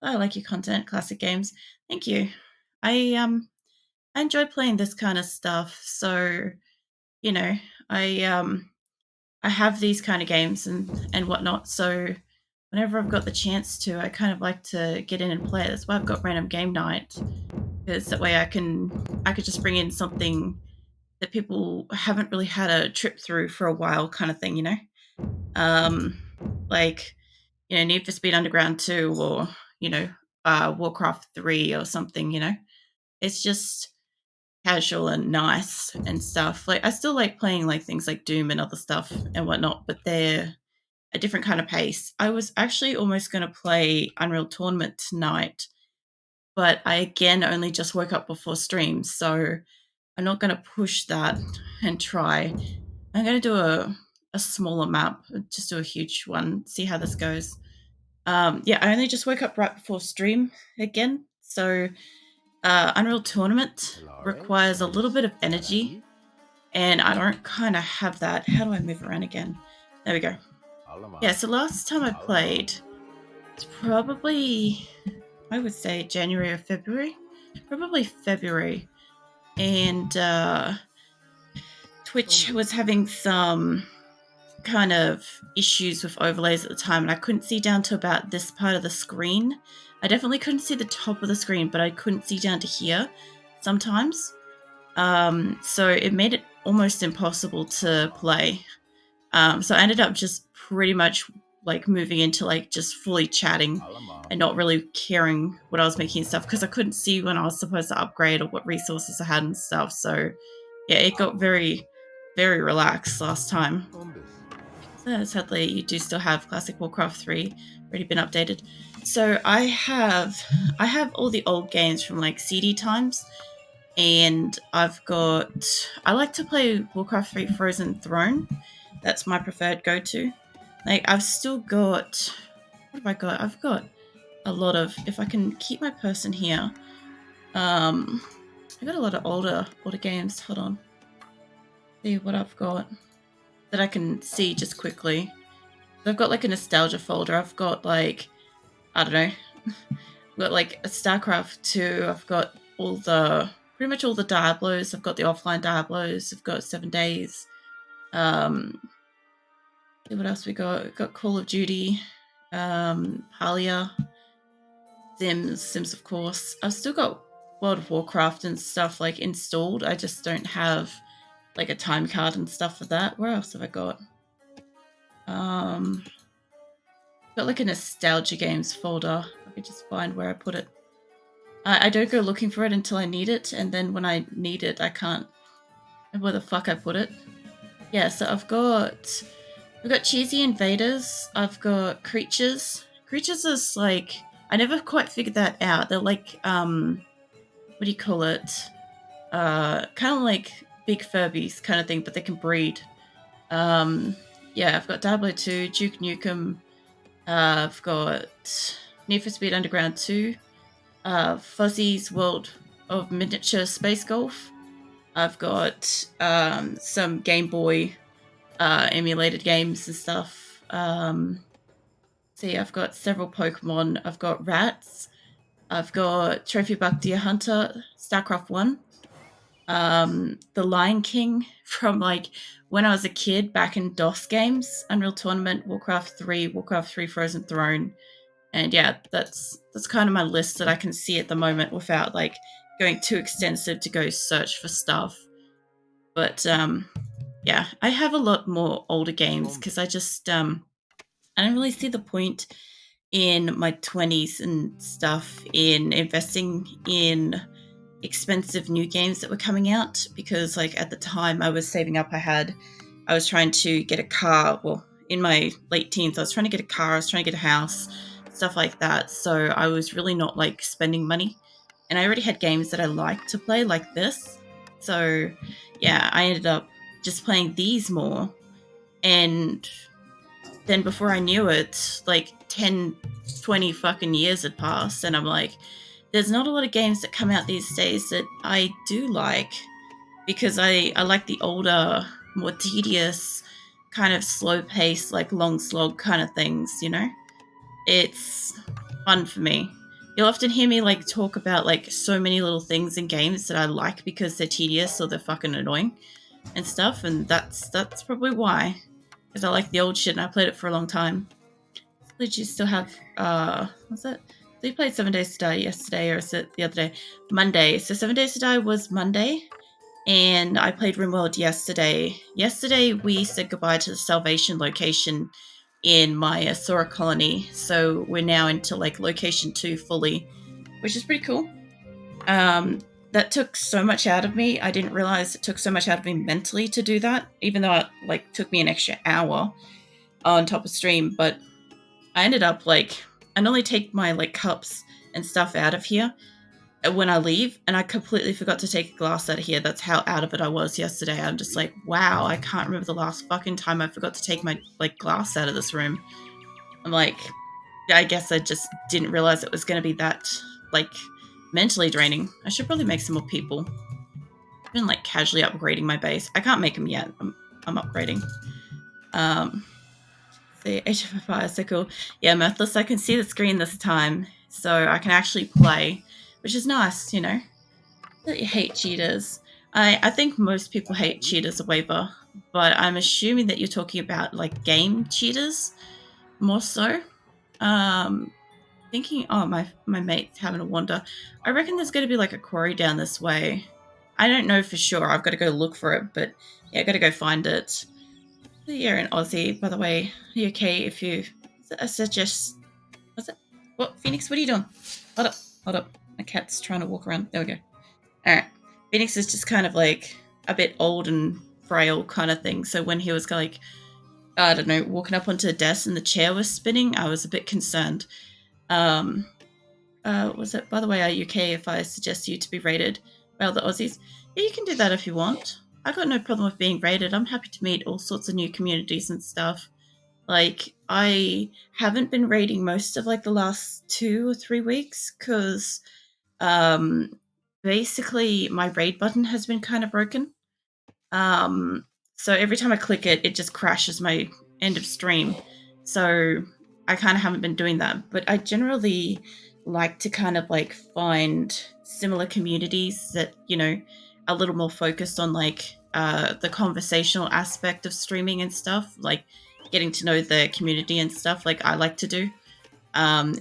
I like your content, classic games. Thank you. I enjoy playing this kind of stuff. So, you know, I I have these kind of games and whatnot. So whenever I've got the chance to, I kind of like to get in and play. That's why I've got random game night, because that way I could just bring in something that people haven't really had a trip through for a while, kind of thing. Um, like Need for Speed Underground 2, or you know Warcraft 3 or something. It's just casual and nice and stuff. Like, I still like playing like things like Doom and other stuff and whatnot, but they're a different kind of pace. I was actually almost going to play Unreal Tournament tonight, but I again only just woke up before stream, so I'm not going to push that and try. I'm going to do a smaller map, just do a huge one, see how this goes. Yeah, I only just woke up right before stream again, so Unreal Tournament requires a little bit of energy, and I don't kind of have that. How do I move around again? There we go. Yeah, so last time I played, it's probably, I would say January or February. Probably February. And Twitch was having some kind of issues with overlays at the time, and I couldn't see down to about this part of the screen. I definitely couldn't see the top of the screen, but I couldn't see down to here sometimes. So it made it almost impossible to play. So I ended up just pretty much like moving into like just fully chatting and not really caring what I was making and stuff, because I couldn't see when I was supposed to upgrade or what resources I had and stuff. So yeah, it got very, very relaxed last time. So sadly, you do still have Classic Warcraft 3 already been updated. So I have all the old games from like CD times, and I like to play Warcraft 3 Frozen Throne. That's my preferred go-to. Like, I've still got, what have I got? I've got a lot of, if I can keep my person here, I've got a lot of older games. Hold on. See what I've got that I can see just quickly. I've got like a nostalgia folder. I've got like, I don't know, I've got like a StarCraft 2. I've got pretty much all the Diablos. I've got the offline Diablos. I've got 7 Days. See what else we got? We've got Call of Duty, Palia, Sims of course. I've still got World of Warcraft and stuff like installed. I just don't have like a time card and stuff for that. Where else have I got? Got like a nostalgia games folder. I could just find where I put it. I don't go looking for it until I need it, and then when I need it, I can't remember where the fuck I put it. Yeah, so I've got Cheesy Invaders. I've got Creatures. Creatures is like, I never quite figured that out. They're like, what do you call it? Kind of like big Furbies kind of thing, but they can breed. Yeah, I've got Diablo 2, Duke Nukem. I've got Need for Speed Underground 2, Fuzzy's World of Miniature Space Golf. I've got some Game Boy emulated games and stuff. See, I've got several Pokemon. I've got Rats. I've got Trophy Buck Deer Hunter, StarCraft 1. The Lion King from like when I was a kid back in DOS games, Unreal Tournament, Warcraft 3, Warcraft 3 Frozen Throne. And yeah, that's kind of my list that I can see at the moment without like going too extensive to go search for stuff. But yeah, I have a lot more older games because I don't really see the point in my 20s and stuff in investing in expensive new games that were coming out, because like at the time I was saving up. I was trying to get a car. Well, in my late teens, I was trying to get a car. I was trying to get a house, stuff like that. So I was really not like spending money, and I already had games that I liked to play like this. So yeah, I ended up just playing these more, and then before I knew it, like 10, 20 fucking years had passed, and I'm like, there's not a lot of games that come out these days that I do like, because I like the older, more tedious, kind of slow pace, like long slog kind of things, It's fun for me. You'll often hear me like talk about like so many little things in games that I like because they're tedious or they're fucking annoying and stuff, and that's probably why. Because I like the old shit and I played it for a long time. Did you still have what's it? So you played 7 Days to Die yesterday, or is it the other day? Monday. So 7 Days to Die was Monday, and I played RimWorld yesterday. Yesterday we said goodbye to the Salvation location in my Asura colony, so we're now into like location 2 fully, which is pretty cool. That took so much out of me. I didn't realize it took so much out of me mentally to do that, even though it like took me an extra hour on top of stream. But I ended up like I normally take my like cups and stuff out of here when I leave, and I completely forgot to take a glass out of here. That's how out of it I was yesterday. I'm just like, wow, I can't remember the last fucking time I forgot to take my like glass out of this room. I'm like, I guess I just didn't realize it was going to be that like mentally draining. I should probably make some more people. I've been like casually upgrading my base. I can't make them yet. I'm upgrading. The HFFI is so cool. Yeah, Mirthless, I can see the screen this time, so I can actually play, which is nice, you know. That you hate cheaters. I think most people hate cheaters a waiver, but I'm assuming that you're talking about like game cheaters more so. Thinking, oh, my mate's having a wander. I reckon there's going to be like a quarry down this way. I don't know for sure. I've got to go look for it, but yeah, I got to go find it. You're in Aussie, by the way. Are you okay if you suggest? What's it? What, Phoenix? What are you doing? Hold up. My cat's trying to walk around. There we go. All right. Phoenix is just kind of like a bit old and frail kind of thing. So when he was like, I don't know, walking up onto the desk and the chair was spinning, I was a bit concerned. Was it, by the way, are you okay if I suggest you to be rated by other Aussies? Yeah, you can do that if you want. I got no problem with being rated. I'm happy to meet all sorts of new communities and stuff. Like, I haven't been raiding most of like the last 2 or 3 weeks because basically my raid button has been kind of broken. So every time I click it, it just crashes my end of stream. So I kind of haven't been doing that. But I generally like to kind of like find similar communities that, you know, are a little more focused on like the conversational aspect of streaming and stuff, like getting to know the community and stuff like I like to do,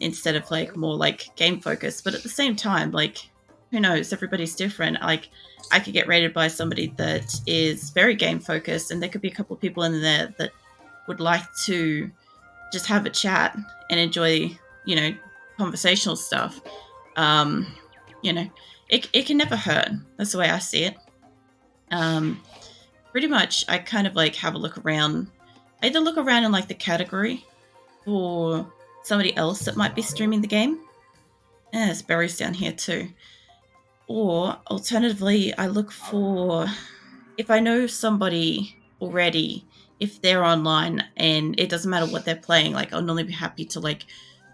instead of like more like game focused. But at the same time, like, who knows, everybody's different. Like, I could get rated by somebody that is very game focused, and there could be a couple of people in there that would like to just have a chat and enjoy, you know, conversational stuff. You know, it can never hurt. That's the way I see it. Pretty much, I kind of like have a look around. I either look around in like the category for somebody else that might be streaming the game. There's berries down here too. Or alternatively, I look for, if I know somebody already, if they're online and it doesn't matter what they're playing, like I'll normally be happy to like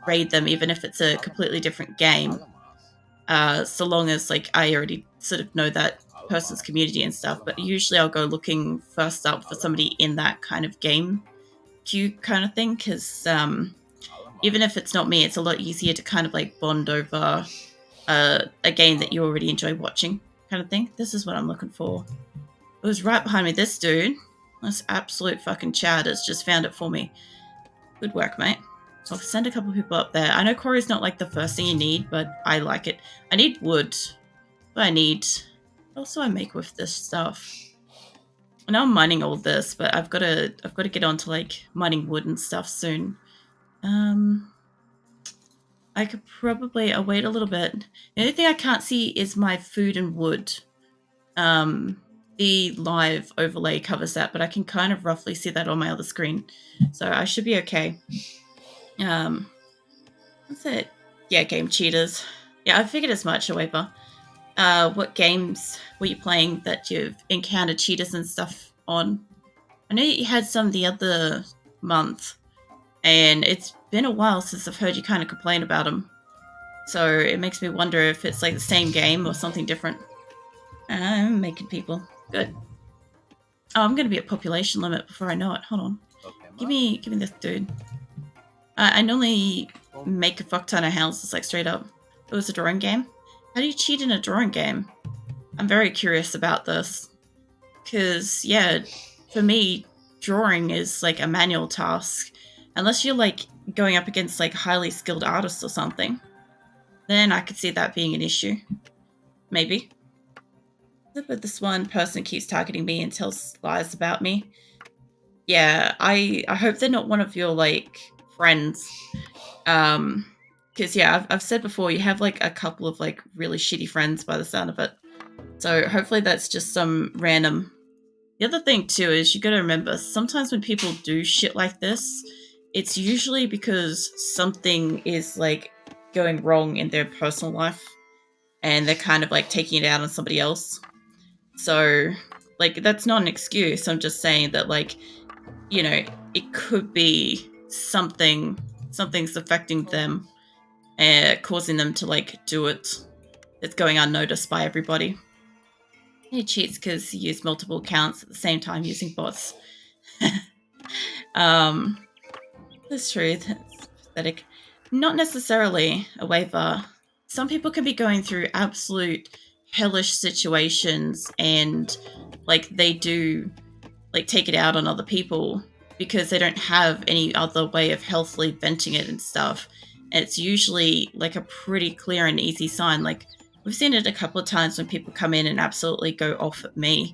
raid them, even if it's a completely different game. So long as like I already sort of know that person's community and stuff. But usually I'll go looking first up for somebody in that kind of game queue kind of thing, because even if it's not me, it's a lot easier to kind of like bond over a game that you already enjoy watching kind of thing. This is what I'm looking for. It was right behind me. This dude, this absolute fucking Chad, has just found it for me. Good work, mate. I'll send a couple of people up there. I know quarry's not like the first thing you need, but I like it. I need wood. But I need... What else do I make with this stuff? I know I'm mining all this, but I've got to get on to like mining wood and stuff soon. I could probably... I'll wait a little bit. The only thing I can't see is my food and wood. The live overlay covers that, but I can kind of roughly see that on my other screen. So I should be okay. That's it. Yeah, game cheaters. Yeah, I figured as much, however. What games were you playing that you've encountered cheaters and stuff on? I know you had some the other month, and it's been a while since I've heard you kind of complain about them. So it makes me wonder if it's like the same game or something different. I'm making people. Good. Oh, I'm going to be at population limit before I know it. Hold on. Give me this dude. I normally make a fuck ton of houses, like straight up. it was a drawing game. How do you cheat in a drawing game? I'm very curious about this. Because, yeah, for me, drawing is like a manual task. Unless you're like going up against like highly skilled artists or something, then I could see that being an issue. Maybe. But this one person keeps targeting me and tells lies about me. Yeah, I hope they're not one of your like friends. Because yeah, I've said before, you have like a couple of like really shitty friends by the sound of it. So hopefully that's just some random. The other thing too is you got to remember, sometimes when people do shit like this, it's usually because something is like going wrong in their personal life and they're kind of like taking it out on somebody else. So like that's not an excuse. I'm just saying that like, you know, it could be something's affecting them and causing them to like do it. It's going unnoticed by everybody. He cheats because he used multiple accounts at the same time using bots. That's true. That's pathetic. Not necessarily a waiver. Some people can be going through absolute hellish situations and like they do like take it out on other people because they don't have any other way of healthily venting it and stuff. And it's usually like a pretty clear and easy sign. Like we've seen it a couple of times when people come in and absolutely go off at me.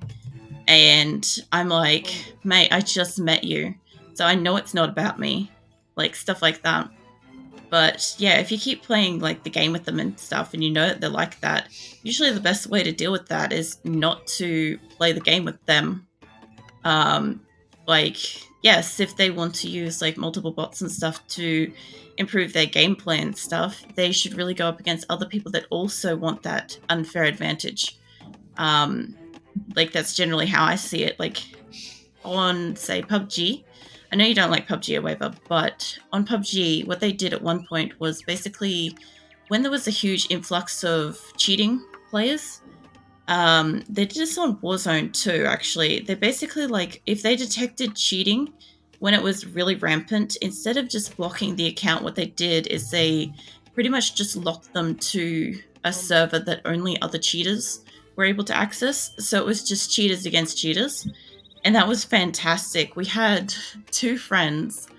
And I'm like, mate, I just met you. So I know it's not about me. Like stuff like that. But yeah, if you keep playing like the game with them and stuff and you know that they're like that, usually the best way to deal with that is not to play the game with them. Like, yes, if they want to use like multiple bots and stuff to improve their gameplay and stuff, they should really go up against other people that also want that unfair advantage. Like that's generally how I see it. Like on say PUBG, I know you don't like PUBG or whatever, but on PUBG, what they did at one point was basically when there was a huge influx of cheating players, they did this on Warzone too, actually. They basically, like, if they detected cheating when it was really rampant, instead of just blocking the account, what they did is they pretty much just locked them to a server that only other cheaters were able to access. So it was just cheaters against cheaters. And that was fantastic. We had two friends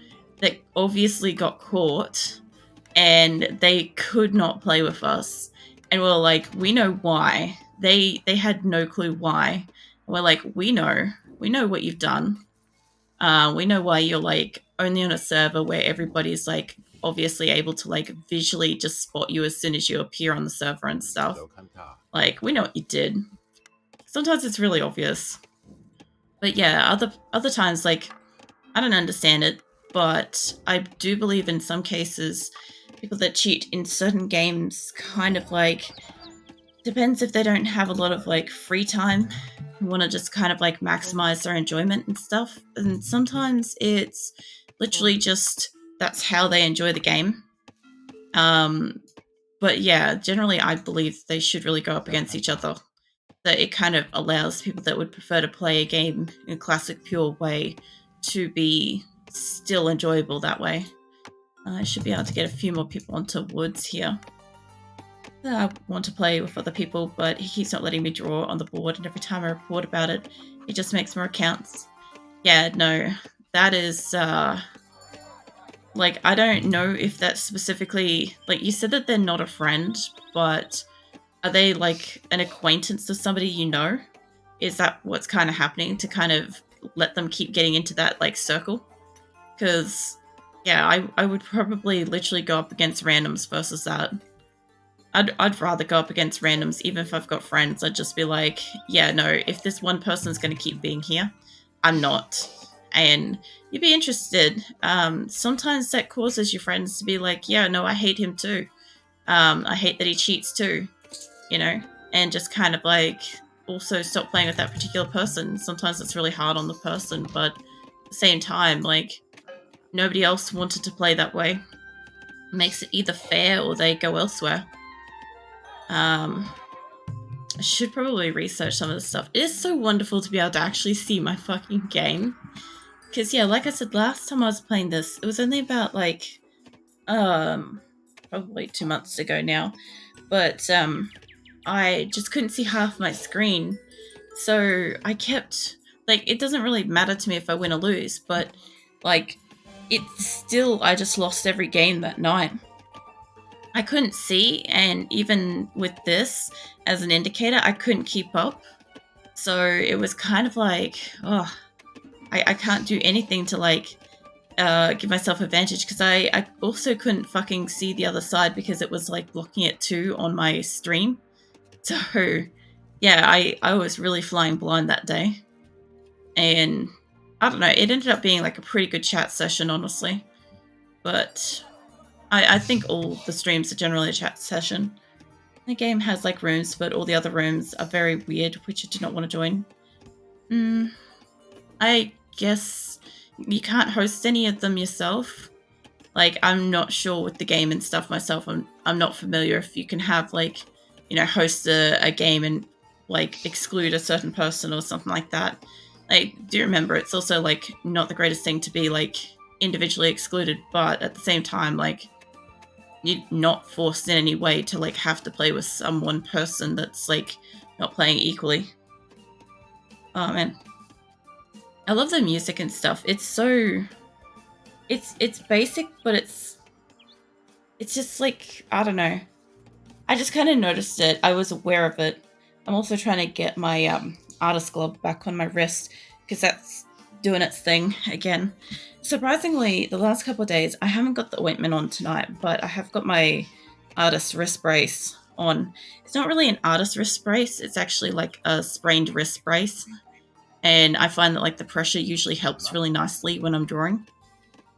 that obviously got caught and they could not play with us. And we're like, we know why. They had no clue why. We're like, we know what you've done. We know why you're like only on a server where everybody's like obviously able to like visually just spot you as soon as you appear on the server and stuff. Like, we know what you did. Sometimes it's really obvious. But yeah, other times, like, I don't understand it, but I do believe in some cases people that cheat in certain games kind of like depends if they don't have a lot of like free time and want to just kind of like maximize their enjoyment and stuff. And sometimes it's literally just that's how they enjoy the game. But yeah, generally I believe they should really go up against each other. That it kind of allows people that would prefer to play a game in a classic pure way to be still enjoyable that way. I should be able to get a few more people onto Woods here. I want to play with other people, but he keeps not letting me draw on the board, and every time I report about it, it just makes more accounts. Yeah, no, that is, like, I don't know if that's specifically, like, you said that they're not a friend, but are they, like, an acquaintance of somebody you know? Is that what's kind of happening to kind of let them keep getting into that, like, circle? Because, yeah, I would probably literally go up against randoms versus that. I'd rather go up against randoms, even if I've got friends. I'd just be like, yeah, no, if this one person's going to keep being here, I'm not. And you'd be interested. Sometimes that causes your friends to be like, yeah, no, I hate him too. I hate that he cheats too, you know? And just kind of like also stop playing with that particular person. Sometimes it's really hard on the person, but at the same time, like, nobody else wanted to play that way. It makes it either fair or they go elsewhere. I should probably research some of this stuff. It is so wonderful to be able to actually see my fucking game. Because, yeah, like I said, last time I was playing this, it was only about, like, 5 probably 2 months ago now, but I just couldn't see half my screen. So I kept, like, it doesn't really matter to me if I win or lose, but, like, it's still, I just lost every game that night. I couldn't see, and even with this as an indicator, I couldn't keep up. So it was kind of like, oh, I can't do anything to, like, give myself advantage, because I also couldn't fucking see the other side because it was, like, blocking it too on my stream. So, yeah, I was really flying blind that day. And I don't know, it ended up being, like, a pretty good chat session, honestly. But I think all the streams are generally a chat session. The game has, like, rooms, but all the other rooms are very weird, which I did not want to join. I guess you can't host any of them yourself. Like, I'm not sure with the game and stuff myself. I'm not familiar if you can have, like, you know, host a game and, like, exclude a certain person or something like that. I do remember it's also, like, not the greatest thing to be, like, individually excluded, but at the same time, like, you're not forced in any way to, like, have to play with some one person that's, like, not playing equally. Oh, man. I love the music and stuff. It's so... It's basic, but it's just, like, I don't know. I just kind of noticed it. I was aware of it. I'm also trying to get my artist glove back on my wrist, because that's doing its thing again. Surprisingly, the last couple of days, I haven't got the ointment on tonight, but I have got my artist wrist brace on. It's not really an artist wrist brace. It's actually like a sprained wrist brace. And I find that, like, the pressure usually helps really nicely when I'm drawing,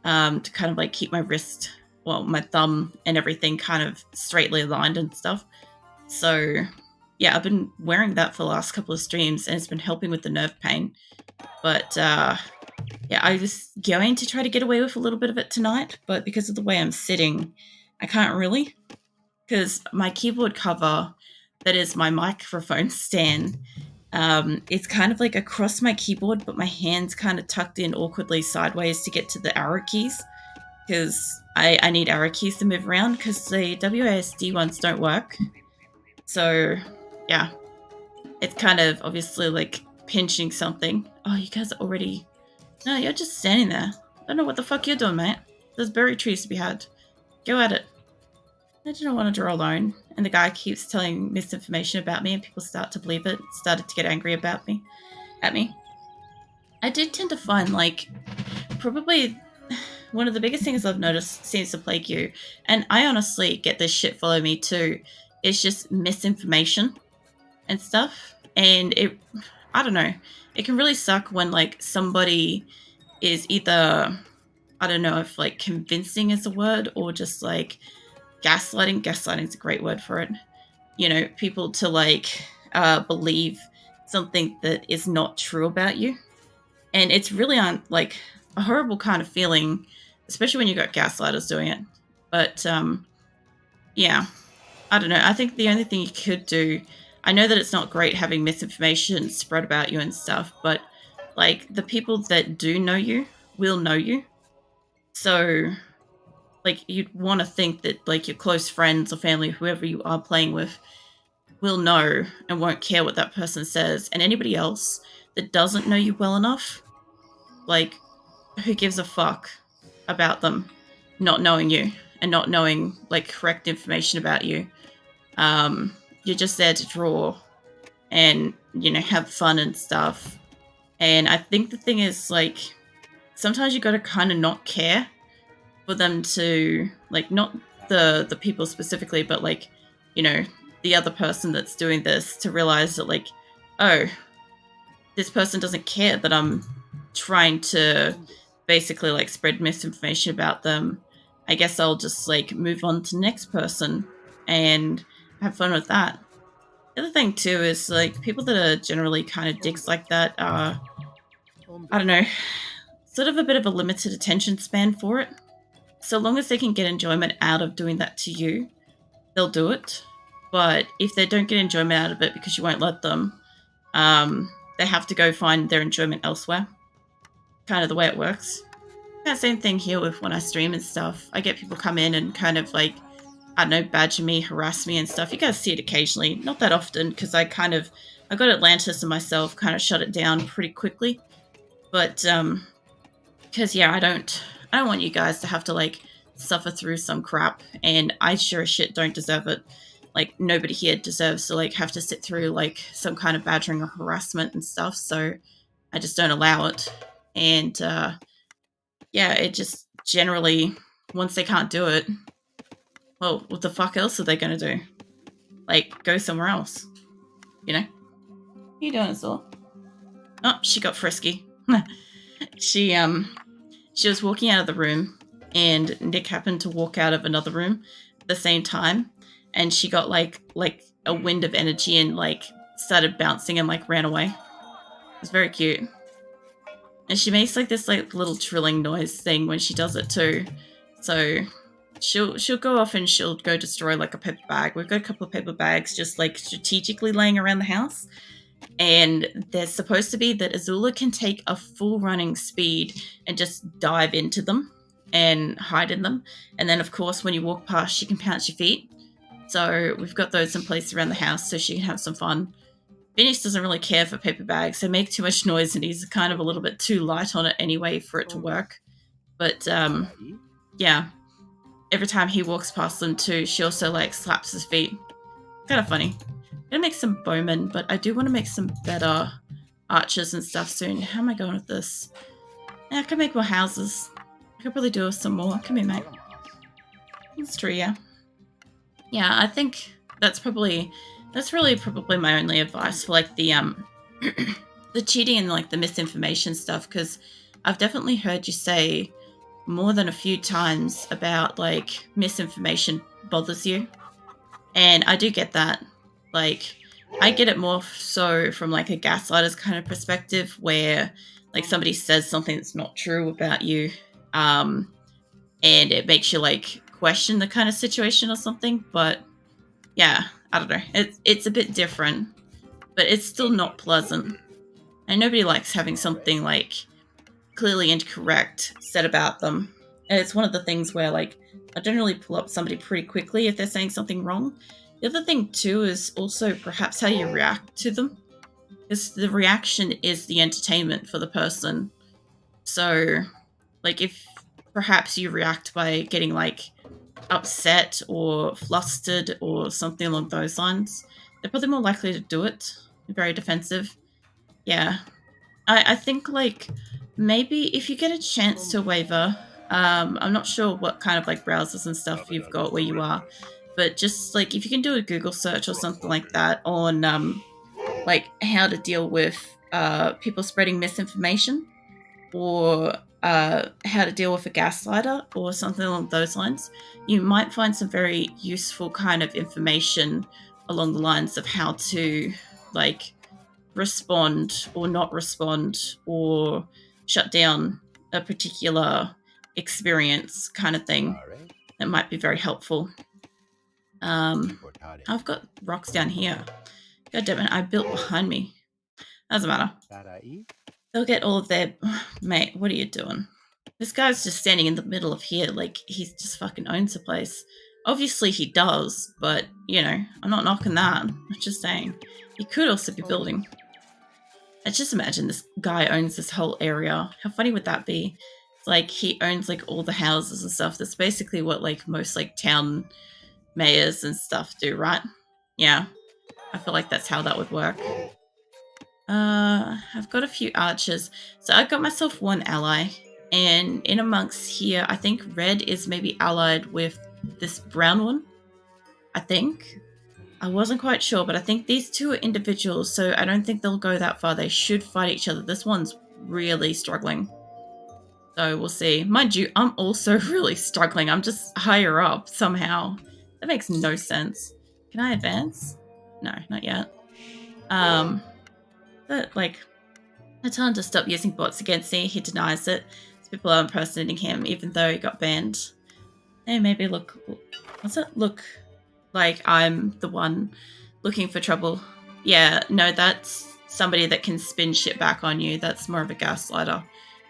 to kind of, like, keep my wrist, well, my thumb and everything kind of straightly aligned and stuff. So, yeah, I've been wearing that for the last couple of streams, and it's been helping with the nerve pain. But, yeah, I was going to try to get away with a little bit of it tonight, but because of the way I'm sitting, I can't really. Because my keyboard cover, that is my microphone stand, it's kind of, like, across my keyboard, but my hand's kind of tucked in awkwardly sideways to get to the arrow keys, because I need arrow keys to move around, because the WASD ones don't work. So, yeah, it's kind of obviously, like, pinching something. Oh, you guys are already... No, you're just standing there. I don't know what the fuck you're doing, mate. There's berry trees to be had. Go at it. I didn't want to draw alone, and the guy keeps telling misinformation about me, and people start to believe it, started to get angry about me, at me. I did tend to find, like, probably one of the biggest things I've noticed seems to plague you, and I honestly get this shit follow me too, is just misinformation and stuff. And it, I don't know, it can really suck when, like, somebody is either, I don't know if, like, convincing is a word, or just, like, gaslighting. Gaslighting is a great word for it. You know, people to, like, believe something that is not true about you. And it's really like a horrible kind of feeling, especially when you got gaslighters doing it. But yeah, I don't know. I think the only thing you could do, I know that it's not great having misinformation spread about you and stuff, but, like, the people that do know you will know you. So, like, you'd want to think that, like, your close friends or family, whoever you are playing with, will know and won't care what that person says. And anybody else that doesn't know you well enough, like, who gives a fuck about them not knowing you and not knowing, like, correct information about you? You're just there to draw and, you know, have fun and stuff. And I think the thing is, like, sometimes you got to kind of not care for them to, like, not the people specifically, but, like, you know, the other person that's doing this, to realize that, like, oh, this person doesn't care that I'm trying to basically, like, spread misinformation about them. I guess I'll just, like, move on to the next person and have fun with that. The other thing too is, like, people that are generally kind of dicks like that are, I don't know, sort of a bit of a limited attention span for it. So long as they can get enjoyment out of doing that to you, they'll do it. But if they don't get enjoyment out of it because you won't let them, they have to go find their enjoyment elsewhere. Kind of the way it works. That same thing here with when I stream and stuff. I get people come in and kind of, like, I don't know, badger me, harass me and stuff. You guys see it occasionally, not that often, because I got Atlantis and myself kind of shut it down pretty quickly. But because yeah, I don't want you guys to have to like suffer through some crap, and I sure as shit don't deserve it. Like nobody here deserves to like have to sit through like some kind of badgering or harassment and stuff. So I just don't allow it. And yeah, it just generally once they can't do it, well, what the fuck else are they gonna do? Like go somewhere else, you know? What are you doing, Azul? Oh, she got frisky. she was walking out of the room, and Nick happened to walk out of another room at the same time, and she got like a wind of energy and like started bouncing and like ran away. It was very cute. And she makes like this like little trilling noise thing when she does it too. So she'll go off and she'll go destroy like a paper bag. We've got a couple of paper bags just like strategically laying around the house. And there's supposed to be that Azula can take a full running speed and just dive into them and hide in them. And then, of course, when you walk past, she can pounce your feet. So we've got those in place around the house so she can have some fun. Phoenix doesn't really care for paper bags. They make too much noise and he's kind of a little bit too light on it anyway for it to work. But, yeah. Every time he walks past them too, she also, like, slaps his feet. Kind of funny. I'm gonna make some bowmen, but I do want to make some better archers and stuff soon. How am I going with this? Yeah, I could make more houses. I could probably do some more. Come here, mate. That's true, yeah. Yeah, I think that's really probably my only advice for like the the cheating and like the misinformation stuff, because I've definitely heard you say more than a few times about like misinformation bothers you. And I do get that. Like, I get it more so from like a gaslighter's kind of perspective where like somebody says something that's not true about you, and it makes you like question the kind of situation or something. But yeah, I don't know. It's a bit different, but it's still not pleasant. And nobody likes having something like clearly incorrect said about them. And it's one of the things where like I generally pull up somebody pretty quickly if they're saying something wrong. The other thing too is also perhaps how you react to them. Because the reaction is the entertainment for the person. So like if perhaps you react by getting like upset or flustered or something along those lines, they're probably more likely to do it. Very defensive. Yeah. I think like maybe if you get a chance to waver, I'm not sure what kind of like browsers and stuff you've got where you are, but just like if you can do a Google search or something like that on like how to deal with people spreading misinformation, or how to deal with a gaslighter or something along those lines, you might find some very useful kind of information along the lines of how to like respond or not respond or shut down a particular experience kind of thing. That might be very helpful. I've got rocks down here. God damn it, I built behind me. Doesn't matter. They'll get all of their... Mate, what are you doing? This guy's just standing in the middle of here like he just fucking owns the place. Obviously he does, but, you know, I'm not knocking that. I'm just saying. He could also be building. I just imagine this guy owns this whole area. How funny would that be? It's like he owns like all the houses and stuff. That's basically what like most like town mayors and stuff do, right? Yeah. I feel like that's how that would work. I've got a few archers. So I got myself one ally. And in amongst here, I think red is maybe allied with this brown one. I think. I wasn't quite sure, but I think these two are individuals, so I don't think they'll go that far. They should fight each other. This one's really struggling. So we'll see. Mind you, I'm also really struggling. I'm just higher up somehow. That makes no sense. Can I advance? No, not yet. But like, I tell him to stop using bots against me. He denies it. People are impersonating him, even though he got banned. Hey, maybe look... What's it? Look like I'm the one looking for trouble. Yeah, no, that's somebody that can spin shit back on you. That's more of a gaslighter.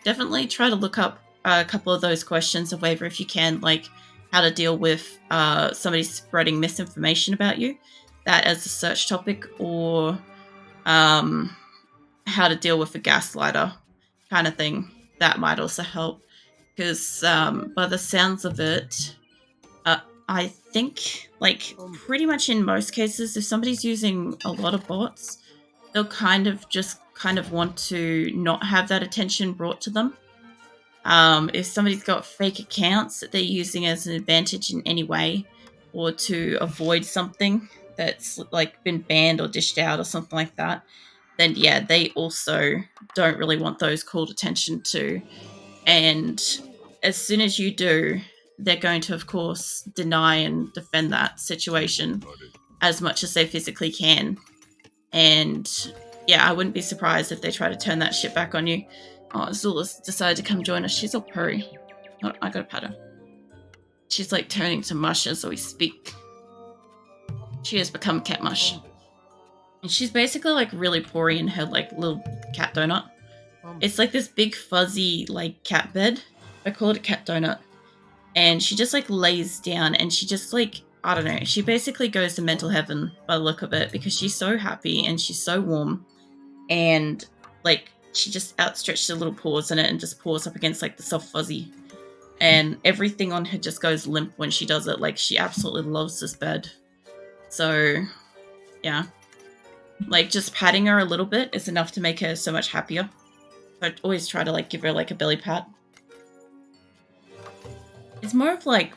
Definitely try to look up a couple of those questions of waiver if you can. Like, how to deal with somebody spreading misinformation about you, that as a search topic, or how to deal with a gaslighter kind of thing. That might also help because by the sounds of it, uh, I think like pretty much in most cases, if somebody's using a lot of bots, they'll kind of want to not have that attention brought to them. If somebody's got fake accounts that they're using as an advantage in any way, or to avoid something that's like been banned or dished out or something like that, then yeah, they also don't really want those called attention to. And as soon as you do, they're going to, of course, deny and defend that situation as much as they physically can. And yeah, I wouldn't be surprised if they try to turn that shit back on you. Oh, Zula's decided to come join us. She's all purry. Oh, I gotta pat her. She's like turning to mush as we speak. She has become cat mush. And she's basically like really pory in her like little cat donut. It's like this big fuzzy like cat bed. I call it a cat donut. And she just like lays down and she just like, I don't know, she basically goes to mental heaven by the look of it because she's so happy and she's so warm. And like she just outstretched her little paws in it and just paws up against like the soft fuzzy. And everything on her just goes limp when she does it. Like she absolutely loves this bed. So yeah. Like just patting her a little bit is enough to make her so much happier. I always try to like give her like a belly pat. It's more of like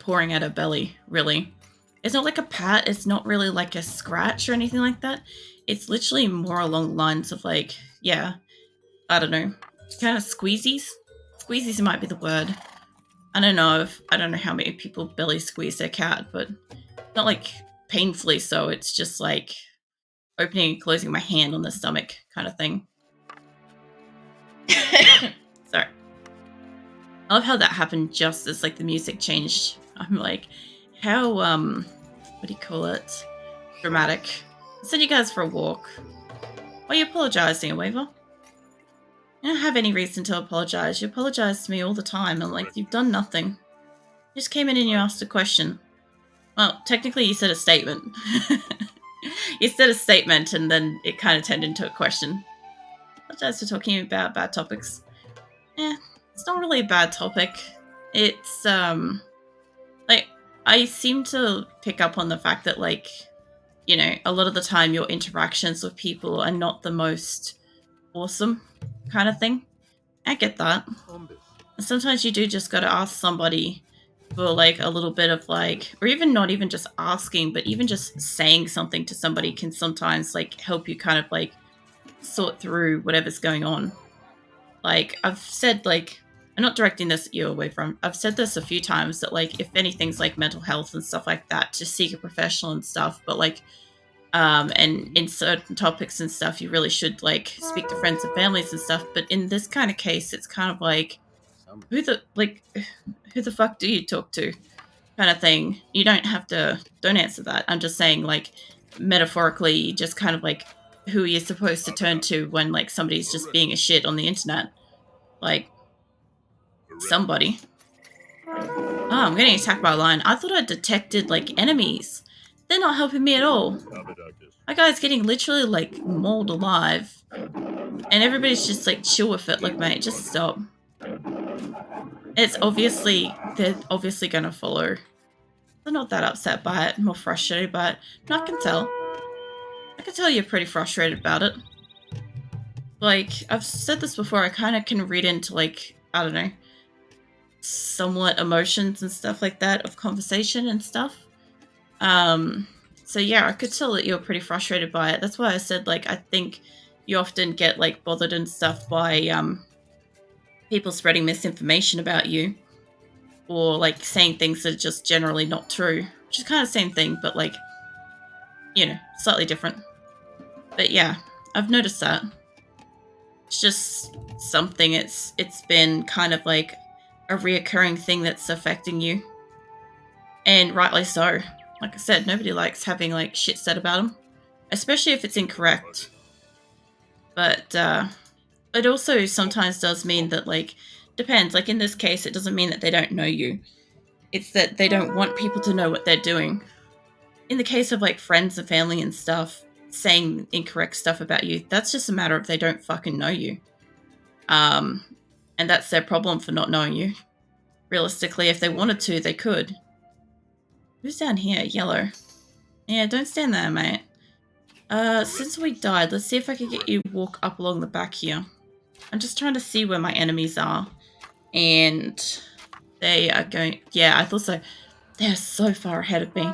pouring at her belly, really. It's not like a pat, it's not really like a scratch or anything like that. It's literally more along the lines of like, yeah, I don't know, kind of squeezies. Squeezies might be the word. I don't know how many people belly squeeze their cat, but not like painfully so. It's just like opening and closing my hand on the stomach kind of thing. Sorry. I love how that happened just as like the music changed. I'm like, how what do you call it? Dramatic. I sent you guys for a walk. Why are you apologizing, Waver? You don't have any reason to apologize. You apologize to me all the time, and like you've done nothing. You just came in and you asked a question. Well, technically you said a statement. You said a statement and then it kind of turned into a question. Apologize for talking about bad topics. It's not really a bad topic. It's like I seem to pick up on the fact that like, you know, a lot of the time your interactions with people are not the most awesome kind of thing. I get that. Sometimes you do just gotta ask somebody for like a little bit of like, or even not even just asking, but even just saying something to somebody can sometimes like help you kind of like sort through whatever's going on. Like I've said, like I'm not directing this at you away from. I've said this a few times that like if anything's like mental health and stuff like that, to seek a professional and stuff. But like, and in certain topics and stuff, you really should like speak to friends and families and stuff. But in this kind of case, it's kind of like, who the fuck do you talk to, kind of thing. You don't answer that. I'm just saying like metaphorically, just kind of like who you're supposed to turn to when like somebody's just being a shit on the internet, like somebody. Oh, I'm getting attacked by a lion. I thought I detected like enemies. They're not helping me at all. My guy's getting literally like mauled alive, and everybody's just like chill with it. Like, mate, just stop. They're obviously gonna follow. They're not that upset by it, more frustrated by it. No, I can tell you're pretty frustrated about it. Like, I've said this before, I kind of can read into like, I don't know, somewhat emotions and stuff like that of conversation and stuff. So yeah, I could tell that you're pretty frustrated by it. That's why I said like I think you often get like bothered and stuff by people spreading misinformation about you, or like saying things that are just generally not true, which is kind of the same thing, but like, you know, slightly different. But yeah, I've noticed that. It's just something, it's been kind of like a reoccurring thing that's affecting you. And rightly so. Like I said, nobody likes having like shit said about them, especially if it's incorrect. But it also sometimes does mean that like depends. Like in this case, it doesn't mean that they don't know you. It's that they don't want people to know what they're doing. In the case of like friends and family and stuff, saying incorrect stuff about you, that's just a matter of they don't fucking know you. And that's their problem for not knowing you. Realistically, if they wanted to, they could. Who's down here? Yellow. Yeah, don't stand there, mate. Since we died, let's see if I can get you walk up along the back here. I'm just trying to see where my enemies are. And they are going... Yeah, I thought so. They're so far ahead of me.